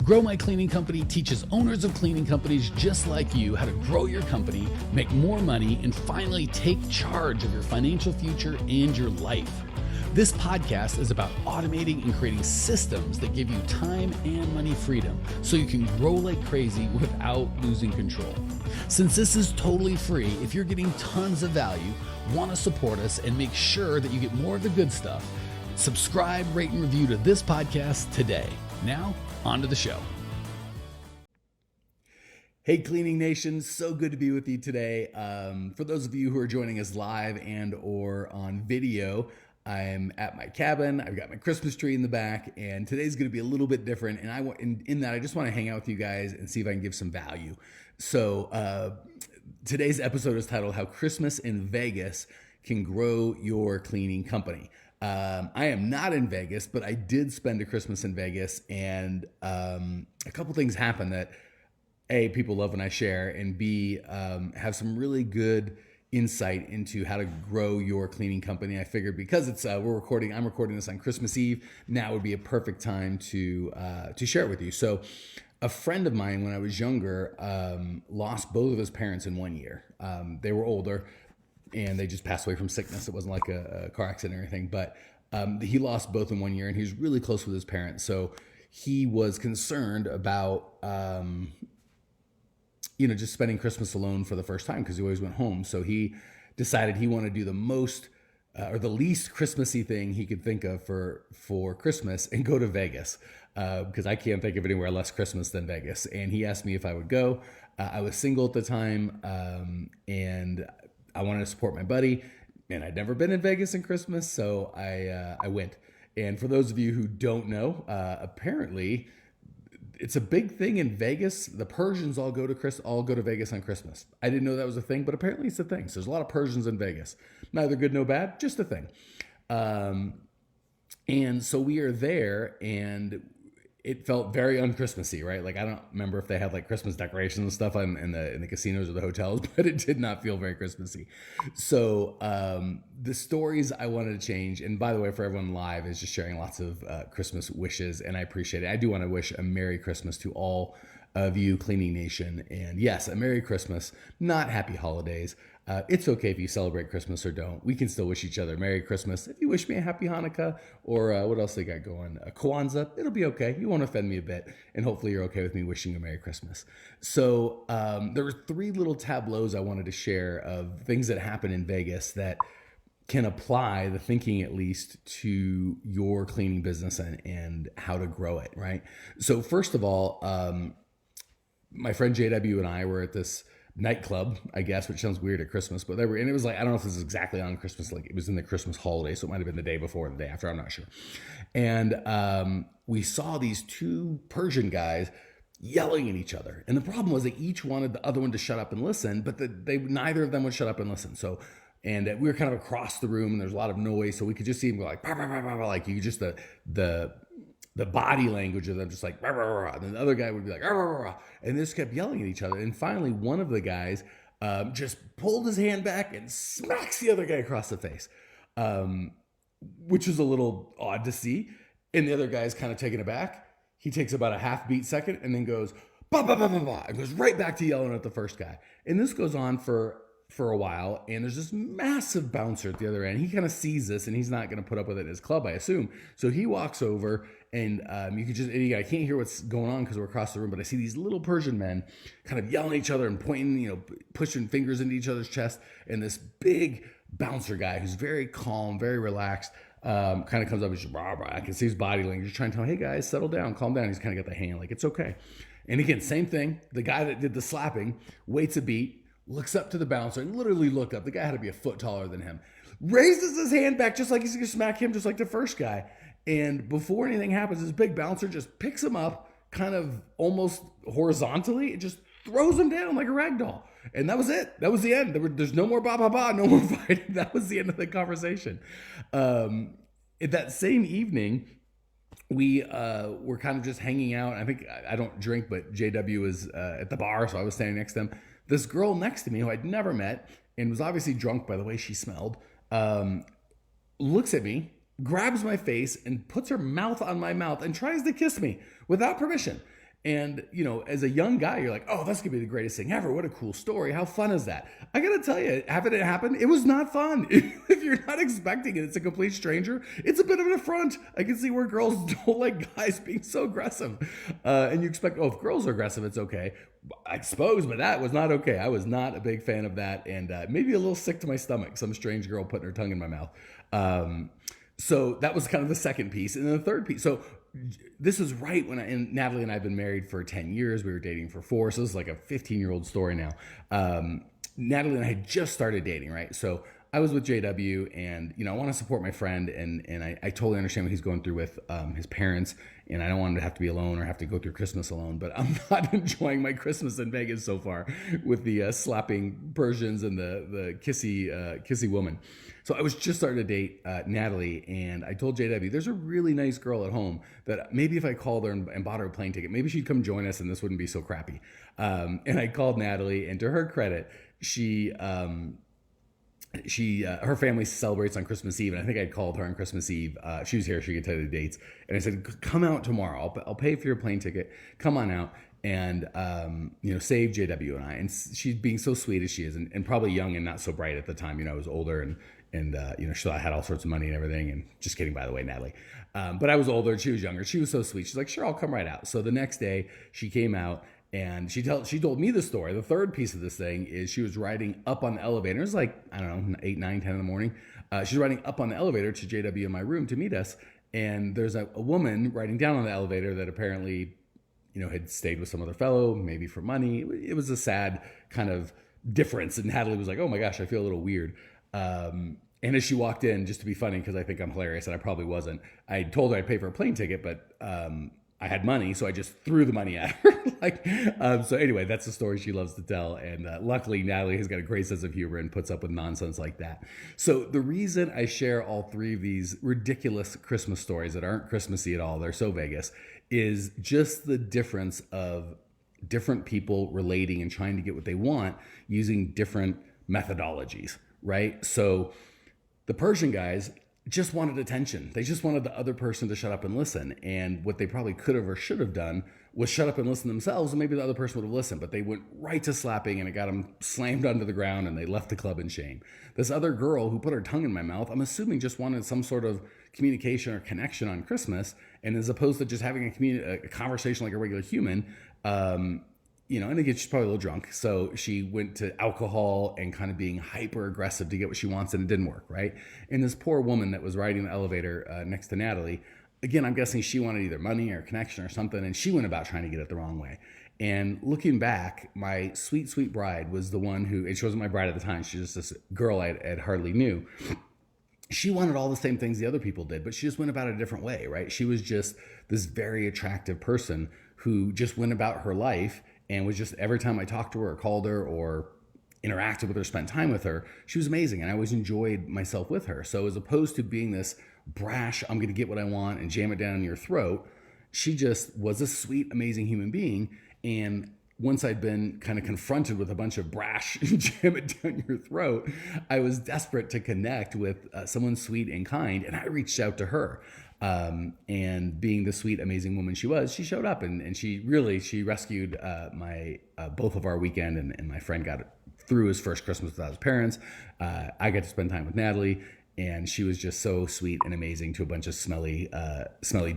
Grow My Cleaning Company teaches owners of cleaning companies just like you how to grow your company, make more money, and finally take charge of your financial future and your life. This podcast is about automating and creating systems that give you time and money freedom so you can grow like crazy without losing control. Since this is totally free, if you're getting tons of value, want to support us, and make sure that you get more of the good stuff, subscribe, rate, and review to this podcast today. Now, on to the show. Hey, Cleaning Nation, so good to be with you today. For those of you who are joining us live and or on video, I'm at my cabin. I've got my Christmas tree in the back, and today's going to be a little bit different. And in that, I just want to hang out with you guys and see if I can give some value. So today's episode is titled "How Christmas in Vegas Can Grow Your Cleaning Company." I am not in Vegas, but I did spend a Christmas in Vegas, and a couple things happened that A, people love when I share, and B, have some really good insight into how to grow your cleaning company. I figured because I'm recording this on Christmas Eve, now would be a perfect time to share it with you. So a friend of mine, when I was younger, lost both of his parents in 1 year. They were older and they just passed away from sickness. It wasn't like a car accident or anything, but he lost both in 1 year, and he was really close with his parents. So he was concerned about just spending Christmas alone for the first time because he always went home. So he decided he wanted to do the most or the least Christmassy thing he could think of for Christmas and go to Vegas because I can't think of anywhere less Christmas than Vegas. And he asked me if I would go. I was single at the time and I wanted to support my buddy. And I'd never been in Vegas in Christmas, so I went. And for those of you who don't know, apparently it's a big thing in Vegas. The Persians all go to Vegas on Christmas. I didn't know that was a thing, but apparently it's a thing. So there's a lot of Persians in Vegas. Neither good nor bad, just a thing. And so we are there, and it felt very un-Christmassy, right? Like I don't remember if they had like Christmas decorations and stuff in the casinos or the hotels, but it did not feel very Christmassy. So the stories I wanted to change, and by the way, for everyone live, is just sharing lots of Christmas wishes, and I appreciate it. I do want to wish a Merry Christmas to all of you, Cleaning Nation, and yes, a Merry Christmas, not Happy Holidays. It's okay if you celebrate Christmas or don't. We can still wish each other Merry Christmas. If you wish me a Happy Hanukkah or what else they got going, Kwanzaa, it'll be okay. You won't offend me a bit, and hopefully you're okay with me wishing you a Merry Christmas. So there were three little tableaus I wanted to share of things that happen in Vegas that can apply the thinking at least to your cleaning business and how to grow it, right? So first of all, my friend JW and I were at this nightclub, I guess, which sounds weird at Christmas, but and it was like, I don't know if this is exactly on Christmas, like it was in the Christmas holiday, so it might have been the day before or the day after, I'm not sure. And we saw these two Persian guys yelling at each other. And the problem was they each wanted the other one to shut up and listen, but neither of them would shut up and listen. So, and we were kind of across the room and there's a lot of noise, so we could just see them go like, bah, bah, bah, bah, bah, like you could just, the body language of them just like, rah, rah, rah, and then the other guy would be like, rah, rah, rah, and they just kept yelling at each other. And finally, one of the guys just pulled his hand back and smacks the other guy across the face, which was a little odd to see. And the other guy's kind of taken aback. He takes about a half beat second and then goes, bah, bah, bah, bah, bah, and goes right back to yelling at the first guy. And this goes on for a while, and there's this massive bouncer at the other end. He kind of sees this, and he's not going to put up with it in his club, I assume. So he walks over, and you can just, I can't hear what's going on because we're across the room, but I see these little Persian men kind of yelling at each other and pointing, pushing fingers into each other's chest. And this big bouncer guy who's very calm, very relaxed, kind of comes up and just, rah, rah. I can see his body language, just trying to tell him, hey guys, settle down, calm down. He's kind of got the hand, like, it's okay. And again, same thing. The guy that did the slapping waits a beat, looks up to the bouncer, and literally looked up. The guy had to be a foot taller than him. Raises his hand back just like he's going to smack him, just like the first guy. And before anything happens, this big bouncer just picks him up, kind of almost horizontally, and just throws him down like a rag doll. And that was it. That was the end. There's no more ba ba ba, no more fighting. That was the end of the conversation. At that same evening, we were kind of just hanging out. I think I don't drink, but JW was at the bar, so I was standing next to him. This girl next to me, who I'd never met and was obviously drunk by the way she smelled, looks at me, grabs my face, and puts her mouth on my mouth and tries to kiss me without permission. And, as a young guy, you're like, oh, that's going to be the greatest thing ever. What a cool story. How fun is that? I got to tell you, having it happen, it was not fun. If you're not expecting it, it's a complete stranger. It's a bit of an affront. I can see where girls don't like guys being so aggressive. And you expect, oh, if girls are aggressive, it's okay. I suppose, but that was not okay. I was not a big fan of that. And maybe a little sick to my stomach, some strange girl putting her tongue in my mouth. So that was kind of the second piece. And then the third piece. So this was right when and Natalie and I have been married for 10 years. We were dating for 4. So this is like a 15-year-old story now. Natalie and I had just started dating, right? So I was with JW, and I want to support my friend, and I totally understand what he's going through with his parents, and I don't want him to have to be alone or have to go through Christmas alone. But I'm not enjoying my Christmas in Vegas so far with the slapping Persians and the kissy woman. So I was just starting to date Natalie, and I told JW, there's a really nice girl at home that maybe if I called her and bought her a plane ticket, maybe she'd come join us and this wouldn't be so crappy. And I called Natalie, and to her credit, she her family celebrates on Christmas Eve, and I think I'd called her on Christmas Eve. She was here; she could tell you the dates. And I said, "Come out tomorrow. I'll pay for your plane ticket. Come on out, and save JW and I." And she's being so sweet as she is, and probably young and not so bright at the time. I was older, and she had all sorts of money and everything. And just kidding, by the way, Natalie. But I was older, and she was younger. She was so sweet. She's like, "Sure, I'll come right out." So the next day, she came out. And she told me the story. The third piece of this thing is she was riding up on the elevator. It was like, I don't know, 8, 9, 10 in the morning. She's riding up on the elevator to JW in my room to meet us. And there's a woman riding down on the elevator that apparently, had stayed with some other fellow, maybe for money. It was a sad kind of difference. And Natalie was like, oh my gosh, I feel a little weird. And as she walked in, just to be funny, because I think I'm hilarious, and I probably wasn't, I told her I'd pay for a plane ticket, but I had money, so I just threw the money at her. So anyway, that's the story she loves to tell. And luckily, Natalie has got a great sense of humor and puts up with nonsense like that. So the reason I share all 3 of these ridiculous Christmas stories that aren't Christmassy at all, they're so Vegas, is just the difference of different people relating and trying to get what they want using different methodologies, right? So the Persian guys just wanted attention. They just wanted the other person to shut up and listen. And what they probably could have or should have done was shut up and listen themselves, and maybe the other person would have listened. But they went right to slapping, and it got them slammed onto the ground, and they left the club in shame. This other girl who put her tongue in my mouth, I'm assuming just wanted some sort of communication or connection on Christmas, and as opposed to just having a conversation like a regular human, and again, she's probably a little drunk. So she went to alcohol and kind of being hyper aggressive to get what she wants, and it didn't work, right? And this poor woman that was riding the elevator next to Natalie, again, I'm guessing she wanted either money or connection or something, and she went about trying to get it the wrong way. And looking back, my sweet, sweet bride was the one who, and she wasn't my bride at the time, she was just this girl I hardly knew. She wanted all the same things the other people did, but she just went about it a different way, right? She was just this very attractive person who just went about her life and was just, every time I talked to her or called her or interacted with her, spent time with her, she was amazing. And I always enjoyed myself with her. So as opposed to being this brash, I'm going to get what I want and jam it down your throat, she just was a sweet, amazing human being. And once I'd been kind of confronted with a bunch of brash jam it down your throat, I was desperate to connect with someone sweet and kind. And I reached out to her. And being the sweet, amazing woman she was, she showed up and she rescued both of our weekend, and my friend got through his first Christmas without his parents. I got to spend time with Natalie, and she was just so sweet and amazing to a bunch of smelly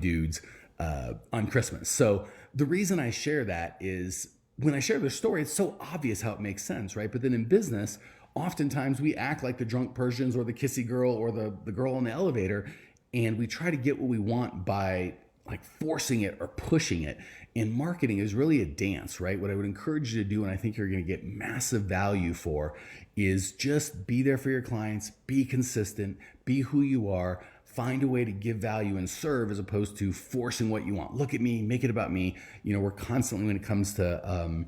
dudes on Christmas. So the reason I share that is when I share their story, it's so obvious how it makes sense, right? But then in business, oftentimes we act like the drunk Persians or the kissy girl or the girl in the elevator, and we try to get what we want by like forcing it or pushing it. And marketing is really a dance, right? What I would encourage you to do, and I think you're going to get massive value for, is just be there for your clients, be consistent, be who you are, find a way to give value and serve as opposed to forcing what you want. Look at me, make it about me. We're constantly, when it comes to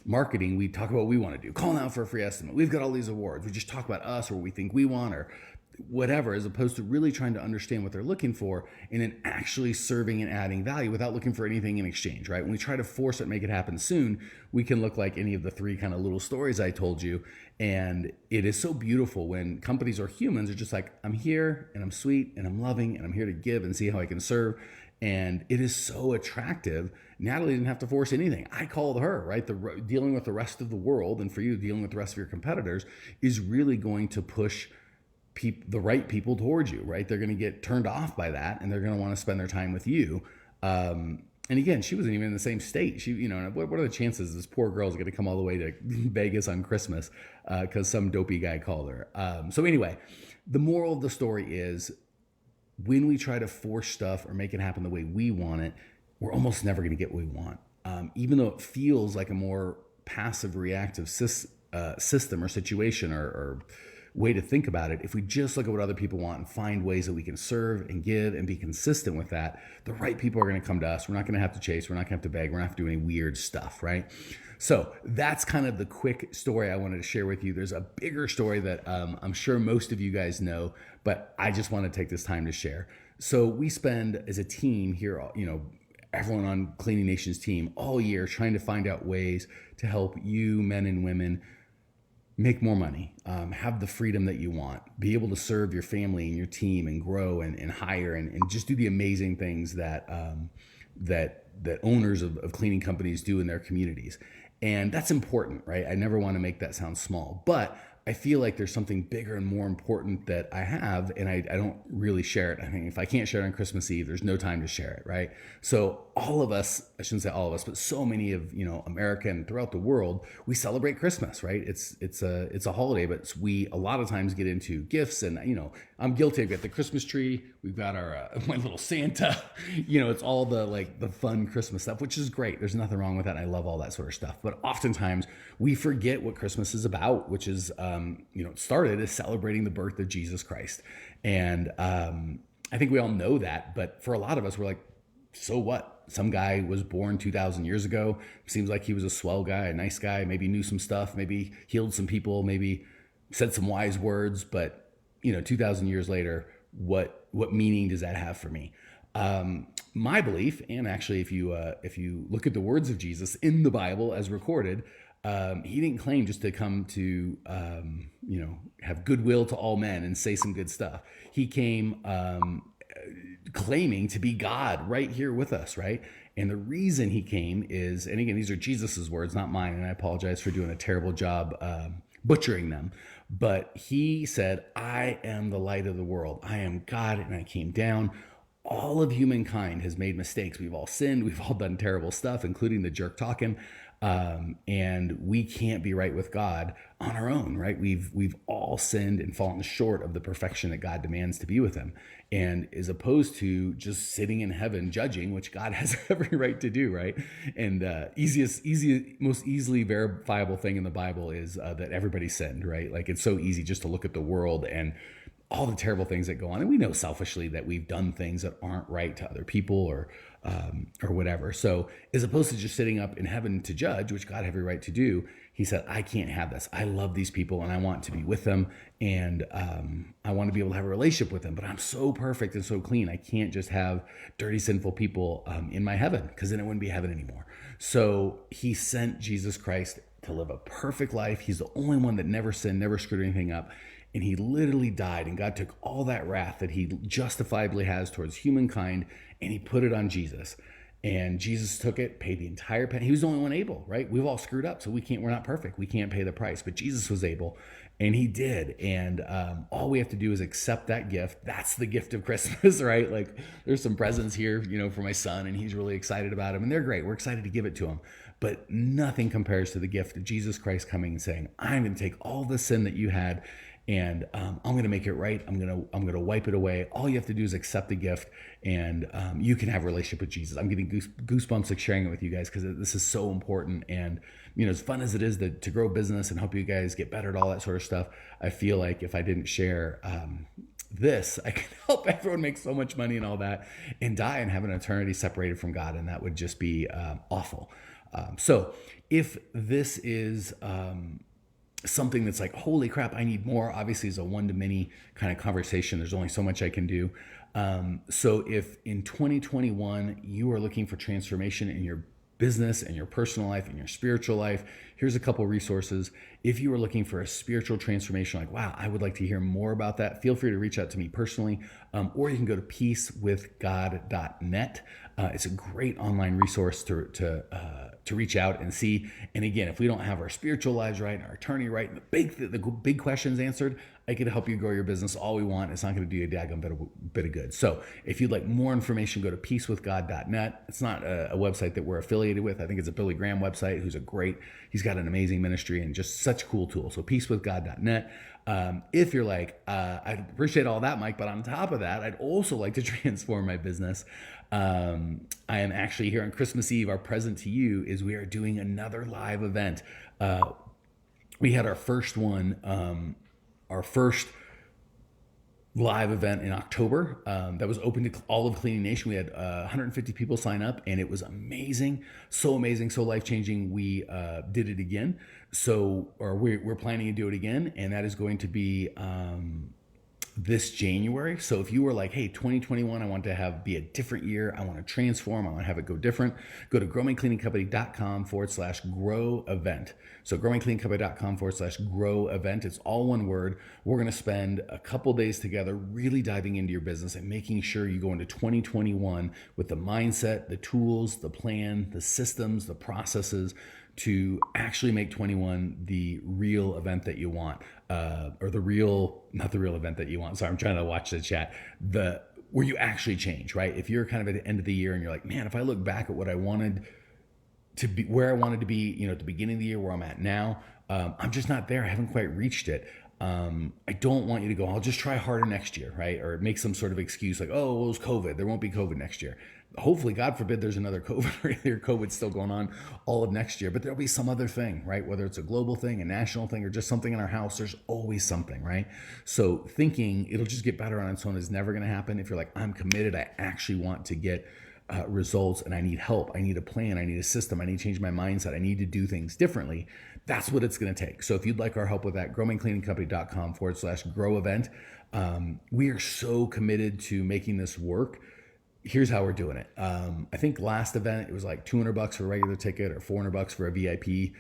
marketing, we talk about what we want to do. Call now for a free estimate. We've got all these awards. We just talk about us or what we think we want or whatever, as opposed to really trying to understand what they're looking for and then actually serving and adding value without looking for anything in exchange, right? When we try to force it, make it happen soon, we can look like any of the 3 kind of little stories I told you. And it is so beautiful when companies or humans are just like, I'm here and I'm sweet and I'm loving and I'm here to give and see how I can serve. And it is so attractive. Natalie didn't have to force anything. I called her, right? Dealing with the rest of the world, and for you, dealing with the rest of your competitors is really going to push the right people towards you, right? They're going to get turned off by that, and they're going to want to spend their time with you. And again, she wasn't even in the same state. She, what are the chances this poor girl is going to come all the way to Vegas on Christmas because some dopey guy called her? So anyway, the moral of the story is when we try to force stuff or make it happen the way we want it, we're almost never going to get what we want. Even though it feels like a more passive reactive system or situation or way to think about it, if we just look at what other people want and find ways that we can serve and give and be consistent with that, the right people are going to come to us. We're not going to have to chase. We're not going to have to beg. We're not going to have to do any weird stuff, right? So that's kind of the quick story I wanted to share with you. There's a bigger story that I'm sure most of you guys know, but I just want to take this time to share. So we spend as a team here, everyone on Cleaning Nation's team all year trying to find out ways to help you, men and women, make more money, have the freedom that you want, be able to serve your family and your team and grow and hire and just do the amazing things that owners of cleaning companies do in their communities. And that's important, right? I never want to make that sound small, but I feel like there's something bigger and more important that I have, and I don't really share it. I think if I can't share it on Christmas Eve, there's no time to share it, right? So all of us, I shouldn't say all of us, but so many of America and throughout the world, we celebrate Christmas, right? It's a holiday, but we a lot of times get into gifts, and I'm guilty. I've got the Christmas tree, we've got our my little Santa, it's all the fun Christmas stuff, which is great. There's nothing wrong with that. I love all that sort of stuff, but oftentimes we forget what Christmas is about, which is it started as celebrating the birth of Jesus Christ. And I think we all know that, but for a lot of us, we're like, so what? Some guy was born 2,000 years ago. Seems like he was a swell guy, a nice guy, maybe knew some stuff, maybe healed some people, maybe said some wise words. But 2,000 years later, what meaning does that have for me? My belief, and actually if you look at the words of Jesus in the Bible as recorded, he didn't claim just to come to have goodwill to all men and say some good stuff. He came claiming to be God right here with us, right? And the reason he came is, and again, these are Jesus's words, not mine, and I apologize for doing a terrible job butchering them, but he said, I am the light of the world. I am God, and I came down. All of humankind has made mistakes. We've all sinned. We've all done terrible stuff, including the jerk talking. And we can't be right with God on our own, right? We've all sinned and fallen short of the perfection that God demands to be with him. And as opposed to just sitting in heaven judging, which God has every right to do, right? And most easily verifiable thing in the Bible is that everybody sinned, right? Like it's so easy just to look at the world and all the terrible things that go on. And we know selfishly that we've done things that aren't right to other people or whatever. So as opposed to just sitting up in heaven to judge, which God have every right to do, he said, I can't have this. I love these people and I want to be with them. And I want to be able to have a relationship with them, but I'm so perfect and so clean. I can't just have dirty, sinful people in my heaven, because then it wouldn't be heaven anymore. So he sent Jesus Christ to live a perfect life. He's the only one that never sinned, never screwed anything up. And he literally died, and God took all that wrath that he justifiably has towards humankind, and he put it on Jesus. And Jesus took it, paid the entire penalty. He was the only one able, right? We've all screwed up, so we're not perfect. We can't pay the price, but Jesus was able, and he did. And all we have to do is accept that gift. That's the gift of Christmas, right? Like there's some presents here, for my son, and he's really excited about them, and they're great. We're excited to give it to him. But nothing compares to the gift of Jesus Christ coming and saying, I'm going to take all the sin that you had, and I'm going to make it right. I'm going to wipe it away. All you have to do is accept the gift, and you can have a relationship with Jesus. I'm getting goosebumps like sharing it with you guys because this is so important. And as fun as it is to grow business and help you guys get better at all that sort of stuff, I feel like if I didn't share this, I could help everyone make so much money and all that, and die and have an eternity separated from God, and that would just be awful. So if this is something that's like, holy crap, I need more, obviously is a one-to-many kind of conversation. There's only so much I can do. So if in 2021 you are looking for transformation in your business and your personal life and your spiritual life. Here's a couple resources. If you are looking for a spiritual transformation, like, wow, I would like to hear more about that, feel free to reach out to me personally, or you can go to peacewithgod.net. It's a great online resource to reach out and see. And again, if we don't have our spiritual lives right and our attorney right and the big questions answered, I can help you grow your business all we want. It's not going to do you a daggone bit of good. So if you'd like more information, go to peacewithgod.net. It's not a website that we're affiliated with. I think it's a Billy Graham website, he's got an amazing ministry and just such a cool tool. So peacewithgod.net. If you're like, I appreciate all that, Mike, but on top of that, I'd also like to transform my business. I am actually here on Christmas Eve. Our present to you is we are doing another live event. We had our first one, our first live event in October that was open to all of Cleaning Nation. We had 150 people sign up, and it was amazing, so life-changing. We did it again, we're planning to do it again, and that is going to be this January. So if you were like, hey, 2021, I want to be a different year, I want to transform, I want to have it go different, go to growmycleaningcompany.com/grow event. So growmycleaningcompany.com/grow event. It's all one word. We're going to spend a couple days together really diving into your business and making sure you go into 2021 with the mindset, the tools, the plan, the systems, the processes to actually make 21 the real event that you want, not the real event that you want. Sorry, I'm trying to watch the chat. Where you actually change, right? If you're kind of at the end of the year and you're like, man, if I look back at what I wanted to be, where I wanted to be, at the beginning of the year, where I'm at now, I'm just not there. I haven't quite reached it. I don't want you to go, I'll just try harder next year, right? Or make some sort of excuse like, oh, well, it was COVID. There won't be COVID next year. Hopefully, God forbid, there's another COVID, or COVID's still going on all of next year, but there'll be some other thing, right? Whether it's a global thing, a national thing, or just something in our house, there's always something, right? So thinking it'll just get better on its own is never going to happen. If you're like, I'm committed, I actually want to get results, and I need help, I need a plan, I need a system, I need to change my mindset, I need to do things differently, that's what it's going to take. So if you'd like our help with that, growmycleaningcompany.com/grow event. We are so committed to making this work. Here's how we're doing it. I think last event, it was like $200 for a regular ticket or $400 for a VIP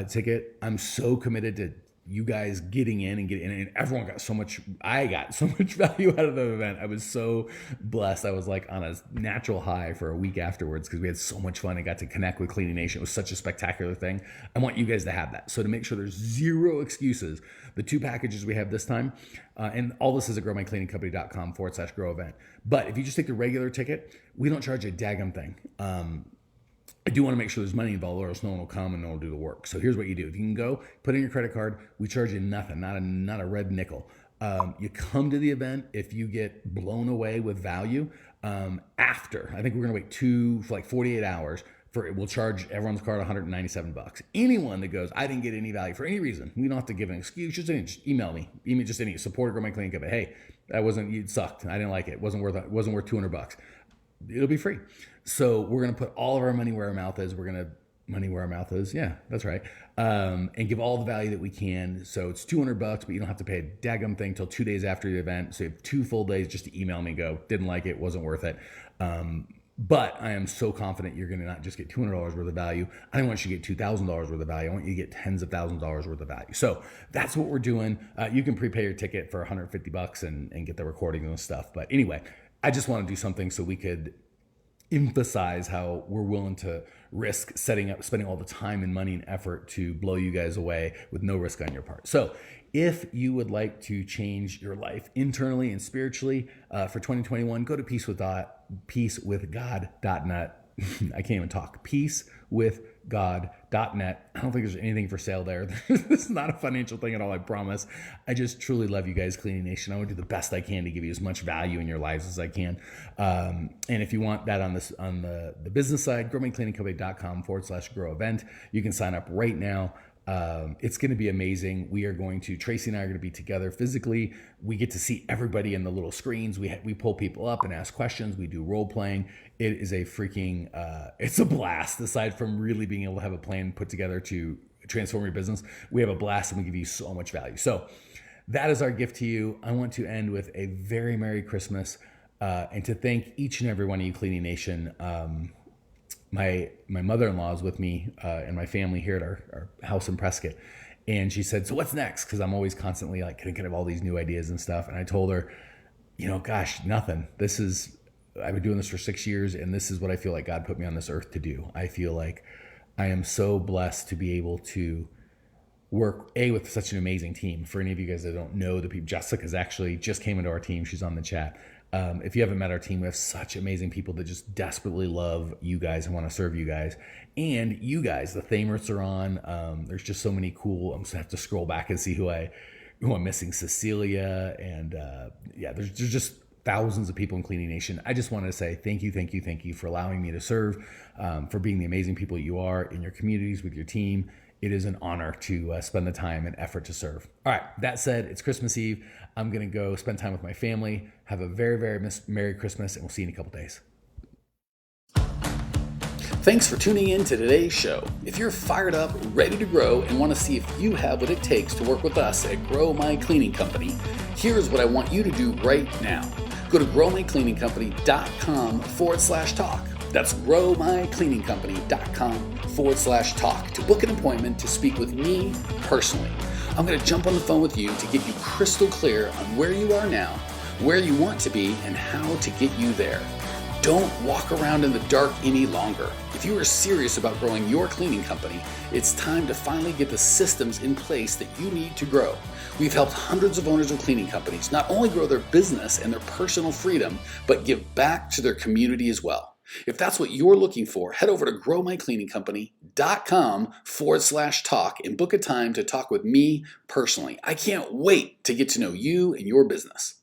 ticket. I'm so committed to you guys getting in, and everyone got so much. I got so much value out of the event. I was so blessed. I was like on a natural high for a week afterwards because we had so much fun. I got to connect with Cleaning Nation. It was such a spectacular thing. I want you guys to have that. So to make sure there's zero excuses, the two packages we have this time, and all this is at growmycleaningcompany.com/grow event. But if you just take the regular ticket, we don't charge a daggum thing. I do want to make sure there's money involved, or else no one will come and no one will do the work. So here's what you do. If you can go, put in your credit card, we charge you nothing, not a red nickel. You come to the event. If you get blown away with value, after, I think we're going to wait for like 48 hours, we'll charge everyone's card $197. Anyone that goes, I didn't get any value for any reason, we don't have to give an excuse. Just email me. Just any support or my cleaning company. Hey, it sucked. I didn't like it. It wasn't worth $200. It'll be free. So we're going to put all of our money where our mouth is. Money where our mouth is. Yeah, that's right. And give all the value that we can. So it's $200, but you don't have to pay a daggum thing till 2 days after the event. So you have 2 full days just to email me and go, didn't like it, wasn't worth it. But I am so confident you're going to not just get $200 worth of value. I don't want you to get $2,000 worth of value. I want you to get tens of thousands of dollars worth of value. So that's what we're doing. You can prepay your ticket for $150 and get the recording and stuff. But anyway, I just want to do something so we could emphasize how we're willing to risk spending all the time and money and effort to blow you guys away with no risk on your part. So if you would like to change your life internally and spiritually for 2021, go to peacewithgod.net. I can't even talk. Peacewithgod.net. I don't think there's anything for sale there. This is not a financial thing at all, I promise. I just truly love you guys, Cleaning Nation. I want to do the best I can to give you as much value in your lives as I can. And if you want that on the business side, growmycleaningcompany.com/grow event. You can sign up right now. It's going to be amazing. Tracy and I are going to be together physically. We get to see everybody in the little screens. We pull people up and ask questions. We do role playing. It is it's a blast. Aside from really being able to have a plan put together to transform your business, we have a blast and we give you so much value. So that is our gift to you. I want to end with a very Merry Christmas and to thank each and every one of you, Cleaning Nation. my mother-in-law is with me and my family here at our house in Prescott. And she said, so what's next? Because I'm always constantly like thinking of all these new ideas and stuff. And I told her, gosh, nothing. I've been doing this for 6 years, and this is what I feel like God put me on this earth to do. I feel like I am so blessed to be able to work with such an amazing team. For any of you guys that don't know the people, Jessica's actually just came into our team. She's on the chat. If you haven't met our team, we have such amazing people that just desperately love you guys and want to serve you guys. And you guys, the Thamers are on. There's just so many cool. I'm just gonna have to scroll back and see who I'm missing. Cecilia, and there's just thousands of people in Cleaning Nation. I just wanted to say thank you for allowing me to serve, for being the amazing people you are in your communities with your team. It is an honor to spend the time and effort to serve. All right, that said, it's Christmas Eve. I'm going to go spend time with my family. Have a very, very Merry Christmas, and we'll see you in a couple days. Thanks for tuning in to today's show. If you're fired up, ready to grow, and want to see if you have what it takes to work with us at Grow My Cleaning Company, here's what I want you to do right now. Go to growmycleaningcompany.com/talk. That's growmycleaningcompany.com/talk to book an appointment to speak with me personally. I'm going to jump on the phone with you to get you crystal clear on where you are now, where you want to be, and how to get you there. Don't walk around in the dark any longer. If you are serious about growing your cleaning company, it's time to finally get the systems in place that you need to grow. We've helped hundreds of owners of cleaning companies not only grow their business and their personal freedom, but give back to their community as well. If that's what you're looking for, head over to growmycleaningcompany.com/talk and book a time to talk with me personally. I can't wait to get to know you and your business.